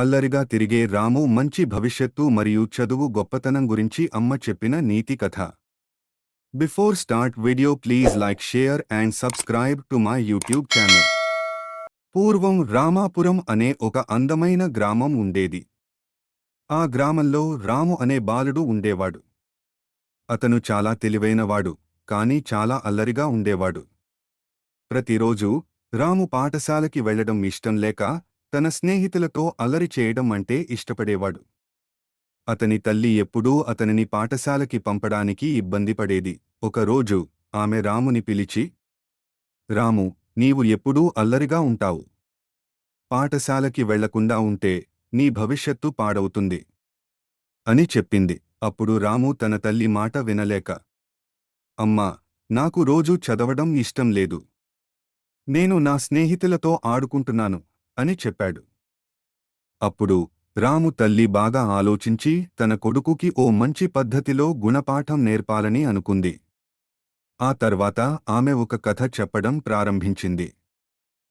అల్లరిగా తిరిగే రాము మంచి భవిష్యత్తు మరియు చదువు గొప్పతనం గురించి అమ్మ చెప్పిన నీతి కథ. Before start video please like share and subscribe to my YouTube channel. పూర్వం రామాపురం అనే ఒక అందమైన గ్రామం ఉండేది. ఆ గ్రామంలో రాము అనే బాలుడు ఉండేవాడు. అతను చాలా తెలివైనవాడు, కానీ చాలా అల్లరిగా ఉండేవాడు. ప్రతిరోజూ రాము పాఠశాలకి వెళ్లడం ఇష్టం లేక తన స్నేహితులతో అల్లరి చేయడం అంటే ఇష్టపడేవాడు. అతని తల్లి ఎప్పుడూ అతనిని పాఠశాలకి పంపడానికి ఇబ్బంది పడేది. ఒకరోజు ఆమె రాముని పిలిచి, రాము, నీవు ఎప్పుడూ అల్లరిగా ఉంటావు. పాఠశాలకి వెళ్లకుండా ఉంటే నీ భవిష్యత్తు పాడవుతుంది అని చెప్పింది. అప్పుడు రాము తన తల్లి మాట వినలేక, అమ్మా, నాకు రోజూ చదవడం ఇష్టం లేదు. నేను నా స్నేహితులతో ఆడుకుంటున్నాను అని చెప్పాడు. అప్పుడు రాము తల్లి బాగా ఆలోచించి తన కొడుకుకి ఓ మంచి పద్ధతిలో గుణపాఠం నేర్పాలని అనుకుంది. ఆ తర్వాత ఆమె ఒక కథ చెప్పడం ప్రారంభించింది.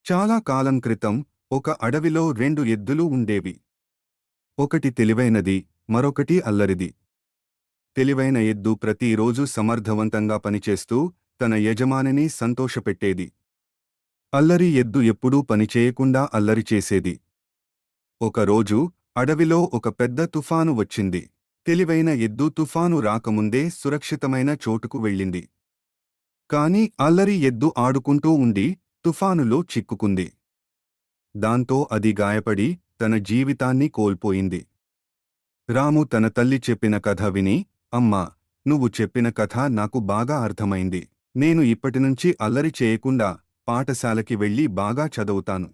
చాలా కాలం క్రితం ఒక అడవిలో 2 ఎద్దులు ఉండేవి. ఒకటి తెలివైనది, మరొకటి అల్లరిది. తెలివైన ఎద్దు ప్రతిరోజు సమర్థవంతంగా పనిచేస్తూ తన యజమానిని సంతోషపెట్టేది. అల్లరి ఎద్దు ఎప్పుడూ పనిచేయకుండా అల్లరి చేసేది. ఒకరోజు అడవిలో ఒక పెద్ద తుఫాను వచ్చింది. తెలివైన ఎద్దు తుఫాను రాకముందే సురక్షితమైన చోటుకు వెళ్ళింది. కాని అల్లరి ఎద్దు ఆడుకుంటూ ఉండి తుఫానులో చిక్కుకుంది. దాంతో అది గాయపడి తన జీవితాన్ని కోల్పోయింది. రాము తన తల్లి చెప్పిన కథ విని, అమ్మా, నువ్వు చెప్పిన కథ నాకు బాగా అర్థమైంది. నేను ఇప్పటినుంచి అల్లరి చేయకుండా పాఠశాలకి వెళ్ళి బాగా చదువుతాను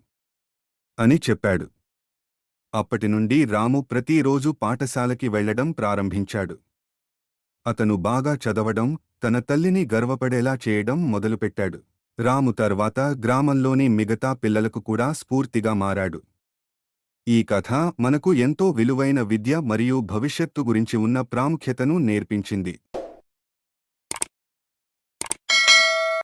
అని చెప్పాడు. అప్పటినుండి రాము ప్రతిరోజూ పాఠశాలకి వెళ్లడం ప్రారంభించాడు. అతను బాగా చదవడం, తన తల్లిని గర్వపడేలా చేయడం మొదలుపెట్టాడు. రాము తర్వాత గ్రామంలోని మిగతా పిల్లలకు కూడా స్ఫూర్తిగా మారాడు. ఈ కథ మనకు ఎంతో విలువైన విద్య మరియు భవిష్యత్తు గురించి ఉన్న ప్రాముఖ్యతను నేర్పించింది.